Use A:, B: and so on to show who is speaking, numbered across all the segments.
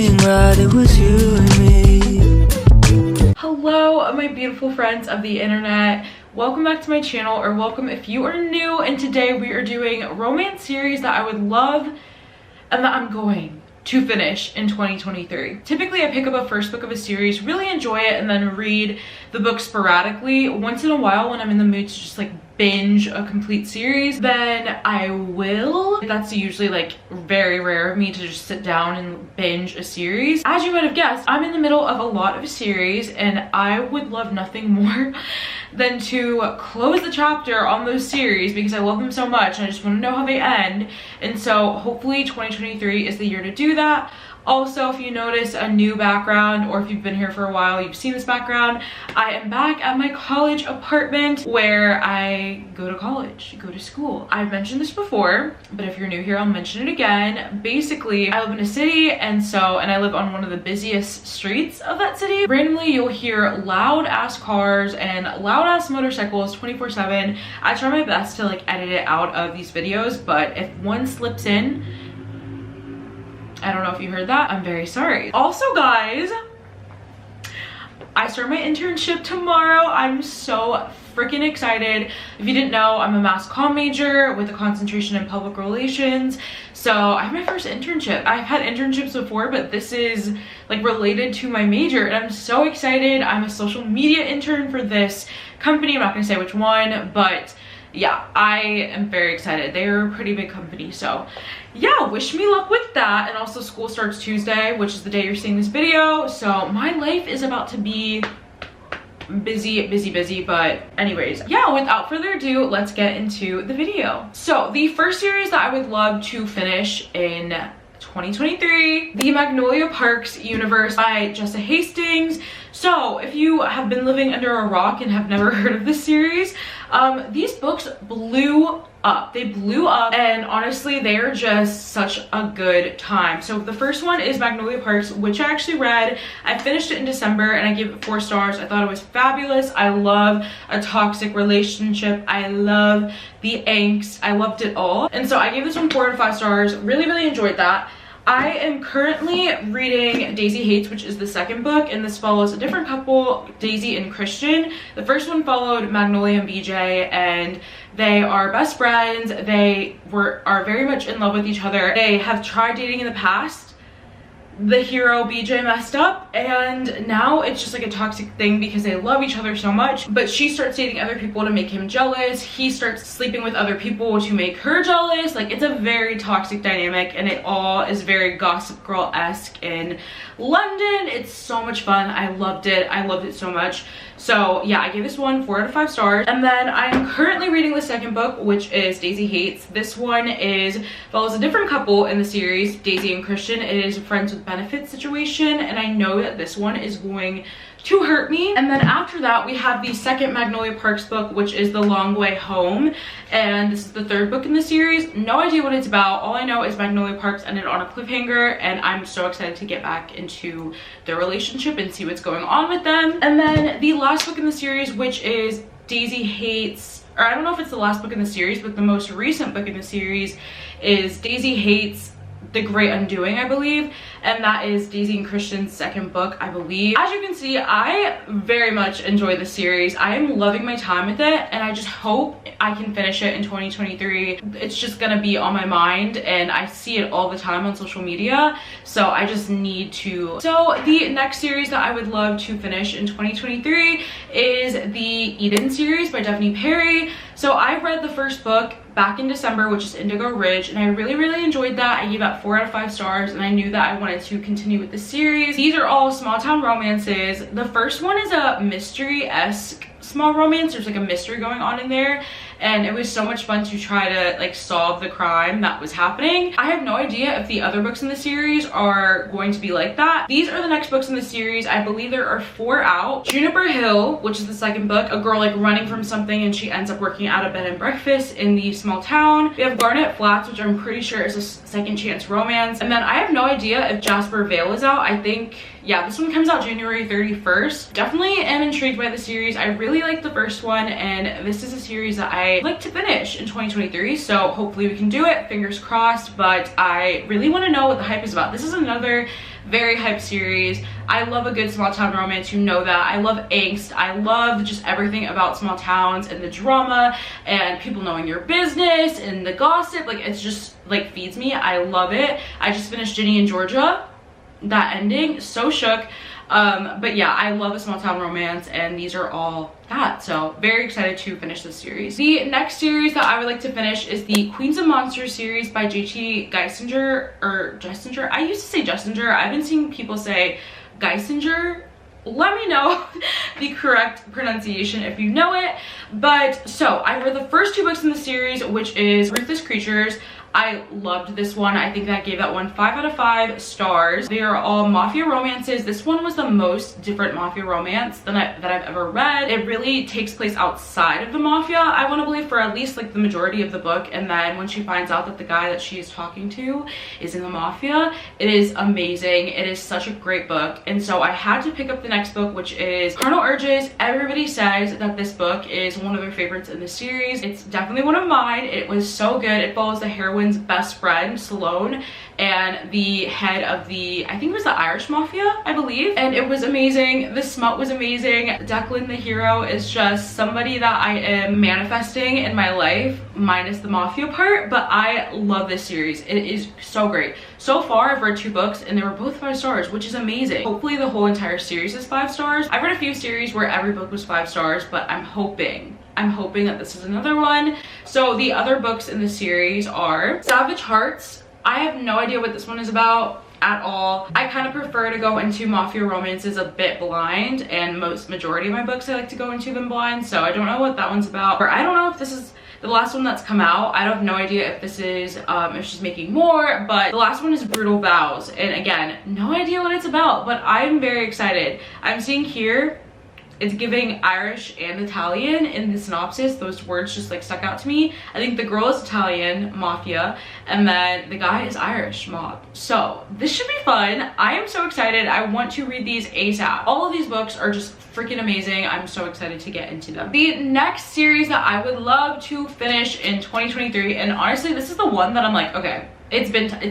A: everything right, it was you and me.
B: Hello, my beautiful friends of the internet. Welcome back to my channel, or welcome if you are new, and today we are doing a romance series that I would love and that I'm going to finish in 2023. Typically, I pick up a first book of a series, really enjoy it, and then read the book sporadically. Once in a while, when I'm in the mood to just like binge a complete series, then I will. That's usually like very rare of me to just sit down and binge a series. As you might have guessed, I'm in the middle of a lot of series, and I would love nothing more than to close the chapter on those series because I love them so much and I just want to know how they end. And so hopefully 2023 is the year to do that. Also, if you notice a new background, or if you've been here for a while, you've seen this background, I am back at my college apartment where I go to college, go to school. I've mentioned this before, but if you're new here, I'll mention it again. Basically, I live in a city, and I live on one of the busiest streets of that city. Randomly, you'll hear loud ass cars and loud ass motorcycles 24/7. I try my best to like edit it out of these videos, but if one slips in, I don't know if you heard that. I'm very sorry. Also, guys, I start my internship tomorrow. I'm so freaking excited. If you didn't know, I'm a mass comm major with a concentration in public relations. So I have my first internship. I've had internships before, but this is like related to my major, and I'm so excited. I'm a social media intern for this company. I'm not gonna say which one, but yeah, I am very excited. They're a pretty big company, so yeah, wish me luck with that. And also, school starts Tuesday, which is the day you're seeing this video, so my life is about to be busy. But anyways, yeah, without further ado, let's get into the video. So the first series that I would love to finish in 2023, the Magnolia Parks universe by Jessa Hastings. So if you have been living under a rock and have never heard of this series, these books blew up. They blew up, and honestly, they are just such a good time. So the first one is Magnolia Parks, which I actually read. I finished it in December and I gave it 4 stars. I thought it was fabulous. I love a toxic relationship. I love the angst. I loved it all. And so I gave this one 4 out of 5 stars. Really enjoyed that. I am currently reading Daisy Hates, which is the second book, and this follows a different couple, Daisy and Christian. The first one followed Magnolia and BJ, and they are best friends. They are very much in love with each other. They have tried dating in the past. The hero BJ messed up, and now it's just like a toxic thing because they love each other so much. But she starts dating other people to make him jealous. He starts sleeping with other people to make her jealous. Like, it's a very toxic dynamic, and it all is very Gossip Girl-esque in London. It's so much fun. I loved it. I loved it so much. So yeah, I gave this one 4 out of 5 stars. And then I'm currently reading the second book, which is Daisy Hates. This one follows a different couple in the series, Daisy and Christian. It is a friends with benefits situation, and I know that this one is going to hurt me. And then after that, we have the second Magnolia Parks book, which is The Long Way Home, and this is the third book in the series. No idea what it's about. All I know is Magnolia Parks ended on a cliffhanger, and I'm so excited to get back into their relationship and see what's going on with them. And then the last book in the series, which is Daisy Hates, or I don't know if it's the last book in the series, but the most recent book in the series is Daisy Hates The Great Undoing, I believe, and that is Daisy and Christian's second book, I believe. As you can see, I very much enjoy the series. I am loving my time with it, and I just hope I can finish it in 2023. It's just gonna be on my mind, and I see it all the time on social media, so I just need to. So the next series that I would love to finish in 2023 is the Eden series by Daphne Perry. So I read the first book back in December, which is Indigo Ridge, and I really enjoyed that. I gave that 4 out of 5 stars, and I knew that I wanted to continue with the series. These are all small town romances. The first one is a mystery-esque small romance. There's like a mystery going on in there, and it was so much fun to try to like solve the crime that was happening. I have no idea if the other books in the series are going to be like that. These are the next books in the series. I believe there are 4 out. Juniper Hill, which is the second book, a girl like running from something and she ends up working at a bed and breakfast in the small town. We have Garnet Flats, which I'm pretty sure is a second chance romance. And then I have no idea if Jasper Vale is out. I think, yeah, this one comes out January 31st. Definitely am intrigued by the series. I really like the first one, and this is a series that I I like to finish in 2023. So hopefully we can do it, fingers crossed. But I really want to know what the hype is about. This is another very hype series. I love a good small town romance, you know that. I love angst. I love just everything about small towns and the drama and people knowing your business and the gossip. Like, it's just like feeds me. I love it. I just finished Ginny and Georgia. That ending, so shook. But yeah, I love a small town romance, and these are all that. So very excited to finish this series. The next series that I would like to finish is the Queens of Monsters series by J.T. Geisinger, or Jessinger. I used to say Jessinger. I've been seeing people say Geisinger. Let me know the correct pronunciation if you know it. But so I read the first 2 books in the series, which is Ruthless Creatures. I loved this one. I think I gave that one 5 out of 5 stars. They are all mafia romances. This one was the most different mafia romance that I've ever read. It really takes place outside of the mafia, I want to believe, for at least like the majority of the book. And then when she finds out that the guy that she is talking to is in the mafia, it is amazing. It is such a great book. And so I had to pick up the next book, which is Carnal Urges. Everybody says that this book is one of their favorites in the series. It's definitely one of mine. It was so good. It follows the heroine's best friend, 𝓶𝓮𝓭𝓲𝓪, and the head of the, I think it was the Irish mafia, I believe. And it was amazing. The smut was amazing. Declan the hero is just somebody that I am manifesting in my life, minus the mafia part. But I love this series. It is so great. So far I've read 2 books and they were both 5 stars, which is amazing. Hopefully the whole entire series is 5 stars. I've read a few series where every book was 5 stars, but I'm hoping that this is another one. So the other books in the series are Savage Hearts. I have no idea what this one is about at all. I kind of prefer to go into mafia romances a bit blind, and majority of my books I like to go into them blind, so I don't know what that one's about. Or I don't know if this is the last one that's come out. I have no idea if this is if she's making more, but the last one is Brutal Vows, and again, no idea what it's about, but I'm very excited. I'm seeing here it's giving Irish and Italian in the synopsis. Those words just like stuck out to me. I think the girl is Italian, mafia, and then the guy is Irish, mob. So this should be fun. I am so excited. I want to read these ASAP. All of these books are just freaking amazing. I'm so excited to get into them. The next series that I would love to finish in 2023, and honestly this is the one that I'm like, okay, it's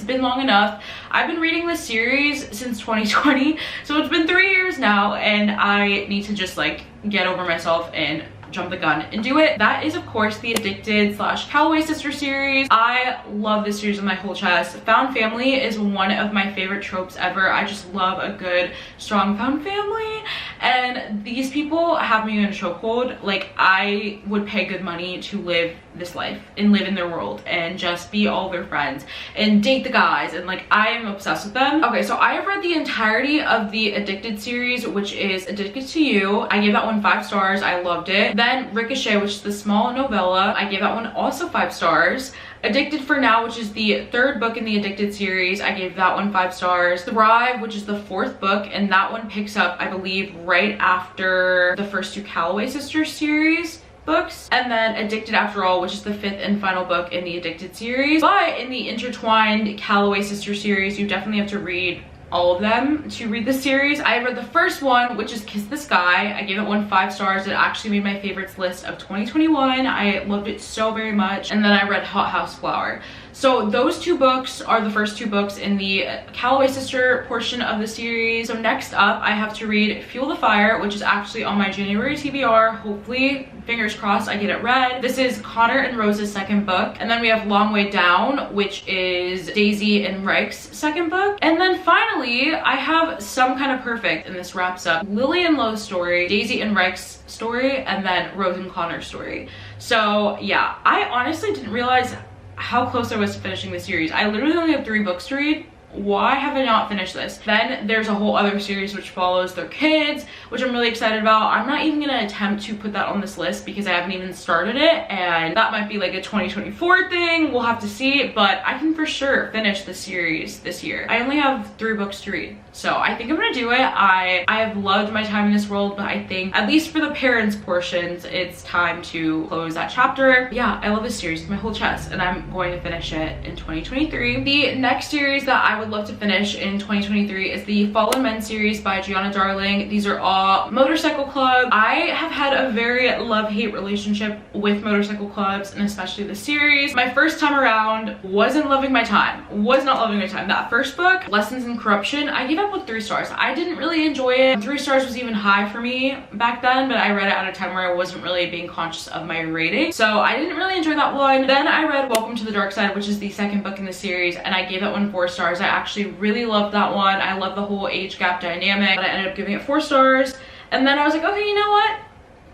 B: been long enough. I've been reading this series since 2020, so it's been 3 years now, and I need to just like get over myself and jump the gun and do it. That is of course the Addicted / Callaway Sisters series. I love this series with my whole chest. Found family is one of my favorite tropes ever. I just love a good strong found family, and these people have me in a chokehold. Like, I would pay good money to live this life and live in their world and just be all their friends and date the guys, and like I am obsessed with them. Okay, so I have read the entirety of the Addicted series, which is Addicted to You. I gave that one 5 stars. I loved it. Then Ricochet, which is the small novella, I gave that one also 5 stars. Addicted for Now, which is the 3rd book in the Addicted series, I gave that one 5 stars. Thrive, which is the 4th book, and that one picks up, I believe, right after the first 2 Callaway Sisters series books. And then Addicted After All, which is the 5th and final book in the Addicted series. But in the intertwined Callaway Sisters series, you definitely have to read all of them to read the series. I read the first one, which is Kiss the Sky. I gave it 5 stars. It actually made my favorites list of 2021. I loved it so very much. And then I read Hot House Flower. So those 2 books are the first 2 books in the Callaway Sister portion of the series. So next up, I have to read Fuel the Fire, which is actually on my January TBR. Hopefully, fingers crossed, I get it read. This is Connor and Rose's 2nd book. And then we have Long Way Down, which is Daisy and Reich's 2nd book. And then finally, I have Some Kind of Perfect, and this wraps up Lily and Lo's story, Daisy and Reich's story, and then Rose and Connor's story. So yeah, I honestly didn't realize how close I was to finishing the series. I literally only have 3 books to read. Why have I not finished this? Then there's a whole other series which follows their kids, which I'm really excited about. I'm not even gonna attempt to put that on this list because I haven't even started it, and that might be like a 2024 thing. We'll have to see, but I can for sure finish the series this year. I only have 3 books to read, so I think I'm gonna do it. I have loved my time in this world, but I think at least for the parents portions, it's time to close that chapter. Yeah, I love this series with my whole chest, and I'm going to finish it in 2023. The next series that I would would love to finish in 2023 is the Fallen Men series by 𝓫𝓷𝓬𝓬𝓲𝓪. These are all motorcycle clubs. I have had a very love-hate relationship with motorcycle clubs, and especially the series. My first time around wasn't loving my time. Was not loving my time. That first book, Lessons in Corruption, I gave up with 3 stars. I didn't really enjoy it. 3 stars was even high for me back then, but I read it at a time where I wasn't really being conscious of my rating. So I didn't really enjoy that one. Then I read Welcome to the Dark Side, which is the second book in the series, and I gave that one 4 stars. I actually really loved that one. I love the whole age gap dynamic, but I ended up giving it 4 stars. And then I was like, okay, you know what?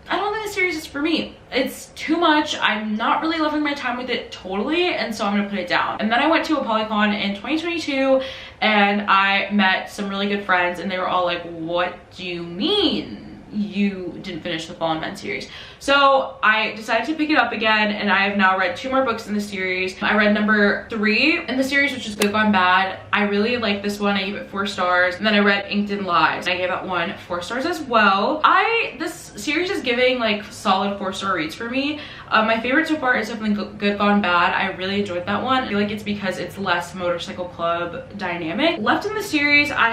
B: I don't think the series is for me. It's too much. I'm not really loving my time with it totally, and so I'm gonna put it down. And then I went to a Polycon in 2022 and I met some really good friends, and they were all like, what do you mean you didn't finish the Fallen Men series? So I decided to pick it up again, and I have now read 2 more books in the series. I read number 3 in the series, which is Good Gone Bad. I really like this one. I gave it 4 stars. And then I read Inked in Lies. I gave that one 4 stars as well. This series is giving like solid 4-star reads for me. My favorite so far is definitely Good Gone Bad. I really enjoyed that one. I feel like it's because it's less motorcycle club dynamic. Left in the series, I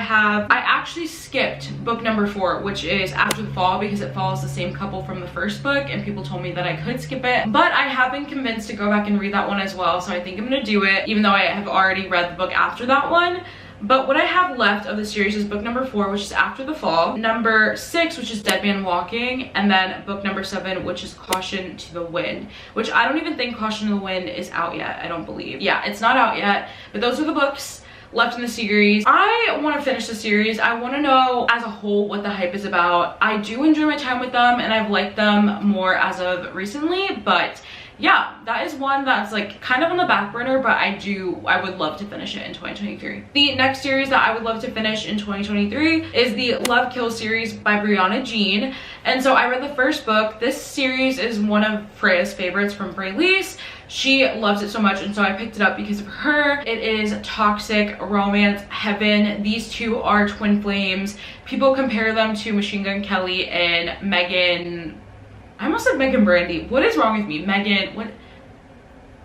B: actually skipped book number 4, which is After the Fall, because it follows the same couple from the first book, and people told me that I could skip it. But I have been convinced to go back and read that one as well, so I think I'm gonna do it, even though I have already read the book after that one. But what I have left of the series is book number 4, which is After the Fall, number 6, which is Dead Man Walking, and then book number 7, which is Caution to the Wind, which I don't even think Caution to the Wind is out yet. I don't believe. Yeah, it's not out yet, but those are the books left in the series. I want to finish the series. I want to know as a whole what the hype is about. I do enjoy my time with them, and I've liked them more as of recently, but yeah, that is one that's like kind of on the back burner, but I would love to finish it in 2023. The next series that I would love to finish in 2023 is the Love Kill series by Brianna Jean. And so I read the first book. This series is one of Freya's favorites from Frey-Lise. She loves it so much, and so I picked it up because of her. It is toxic romance heaven. These two are twin flames. People compare them to Machine Gun Kelly and Megan. I almost said Megan Brandy. What is wrong with me?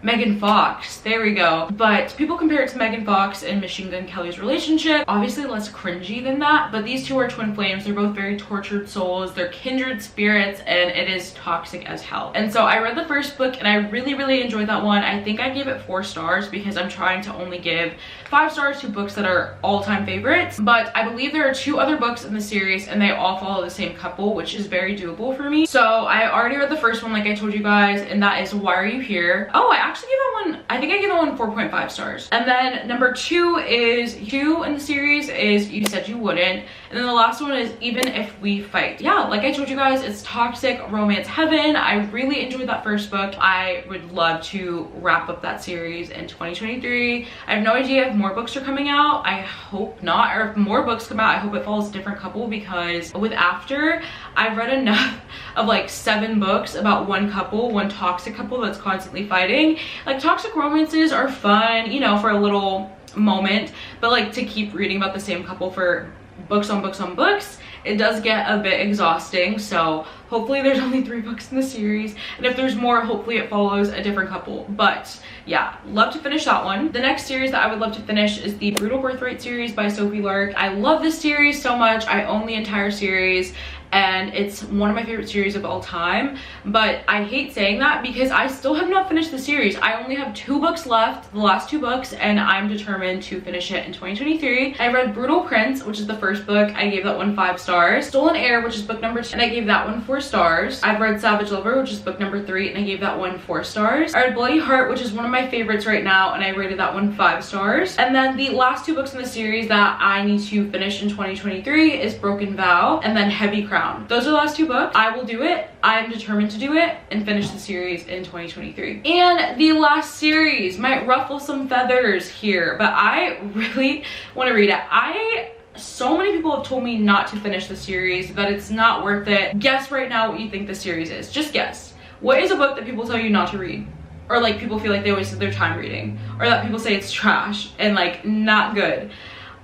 B: Megan Fox. There we go. But people compare it to Megan Fox and Machine Gun Kelly's relationship. Obviously less cringy than that, but these two are twin flames. They're both very tortured souls. They're kindred spirits, and it is toxic as hell. And so I read the first book, and I really enjoyed that one. I think I gave it 4 stars because I'm trying to only give 5 stars to books that are all-time favorites. But I believe there are 2 other books in the series, and they all follow the same couple, which is very doable for me. So I already read the first one, like I told you guys, and that is Why Are You Here? Oh, I actually gave that one, I think I gave that one 4.5 stars. And then number 2 in the series is You Said You Wouldn't. And then the last one is Even If We Fight. Yeah, like I told you guys, it's toxic romance heaven. I really enjoyed that first book. I would love to wrap up that series in 2023. I have no idea if more books are coming out. I hope not. Or if more books come out, I hope it follows a different couple, because with After, I've read enough of like 7 books about one couple, one toxic couple that's constantly fighting. Like, toxic romances are fun, you know, for a little moment, but like to keep reading about the same couple for books on books on books, it does get a bit exhausting. So hopefully there's only 3 books in the series, and if there's more, hopefully it follows a different couple. But yeah, love to finish that one. The next series that I would love to finish is the Brutal Birthright series by Sophie Lark. I love this series so much. I own the entire series, and it's one of my favorite series of all time. But I hate saying that because I still have not finished the series. I only have 2 books left, the last 2 books, and I'm determined to finish it in 2023. I read Brutal Prince, which is the first book. I gave that one 5 stars. Stolen Heir, which is book number 2, and I gave that one 4 stars. I've read Savage Lover, which is book number 3, and I gave that one 4 stars. I read Bloody Heart, which is one of my favorites right now, and I rated that one 5 stars. And then the last 2 books in the series that I need to finish in 2023 is Broken Vow and then Heavy Crown. Those are the last 2 books. I will do it. I'm determined to do it and finish the series in 2023. And the last series might ruffle some feathers here, but I really want to read it. So many people have told me not to finish the series, that it's not worth it. Guess right now what you think the series is. Just guess. What is a book that people tell you not to read? Or like people feel like they wasted their time reading? Or that people say it's trash and like not good?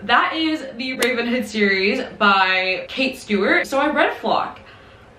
B: That is the Ravenhood series by Kate Stewart. So I read Flock.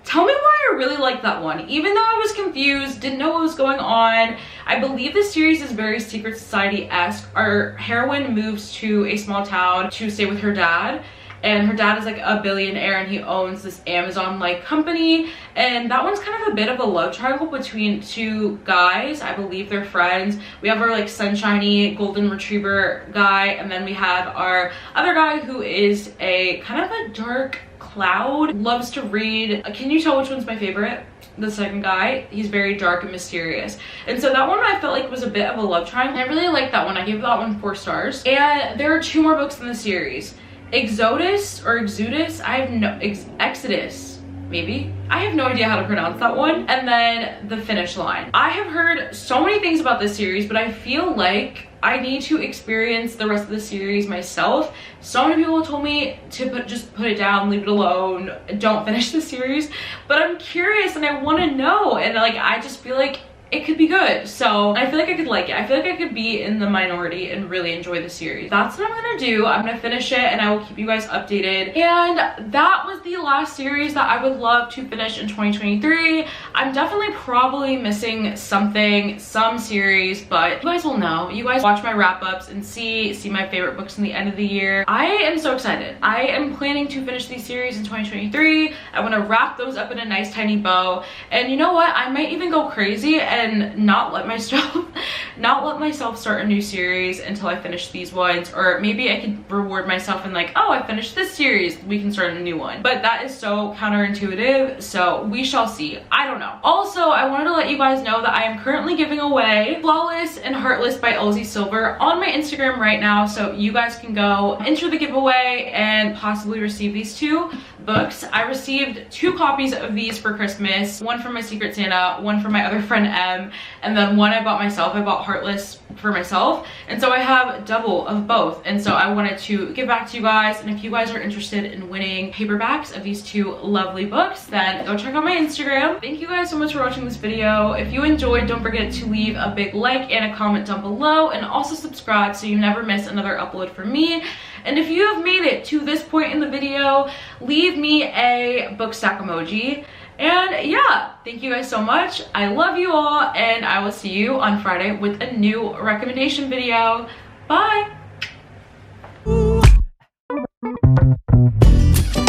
B: Tell me why I really like that one. Even though I was confused, didn't know what was going on. I believe the series is very Secret Society-esque. Our heroine moves to a small town to stay with her dad. And her dad is like a billionaire and he owns this Amazon-like company. And that one's kind of a bit of a love triangle between two guys. I believe they're friends. We have our like sunshiny golden retriever guy, and then we have our other guy who is a kind of a dark cloud, loves to read. Can you tell which one's my favorite? The second guy. He's very dark and mysterious, and so that one I felt like was a bit of a love triangle. I really like that one. I gave that one 4 stars. And there are 2 more books in the series. Exodus or Exodus, I have no, Exodus, maybe? I have no idea how to pronounce that one. And then The Finish Line. I have heard so many things about this series, but I feel like I need to experience the rest of the series myself. So many people told me to just put it down, leave it alone, don't finish the series. But I'm curious and I want to know, and like I just feel like it could be good. So I feel like I could like it. I feel like I could be in the minority and really enjoy the series. That's what I'm gonna do. I'm gonna finish it and I will keep you guys updated. And that was the last series that I would love to finish in 2023. I'm definitely probably missing something, some series, but you guys will know. You guys watch my wrap-ups and see my favorite books in the end of the year. I am so excited. I am planning to finish these series in 2023. I want to wrap those up in a nice tiny bow. And you know what? I might even go crazy and not let myself start a new series until I finish these ones, or maybe I could reward myself and like, oh, I finished this series, we can start a new one. But that is so counterintuitive, so we shall see. I don't know. Also, I wanted to let you guys know that I am currently giving away Flawless and Heartless by 𝓿𝓲𝓬𝓲𝓪 Silver on my Instagram right now, so you guys can go enter the giveaway and possibly receive these 2 books. I received 2 copies of these for Christmas, one from my Secret Santa, one from my other friend M, and then one I bought myself. I bought Heartless for myself, and so I have double of both, and so I wanted to give back to you guys. And if you guys are interested in winning paperbacks of these 2 lovely books, then go check out my Instagram. Thank you guys so much for watching this video. If you enjoyed, don't forget to leave a big like and a comment down below, and also subscribe so you never miss another upload from me. And if you have made it to this point in the video, leave me a book stack emoji. And yeah, thank you guys so much. I love you all, and I will see you on Friday with a new recommendation video. Bye!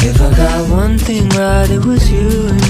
A: If I got one thing right, it was you and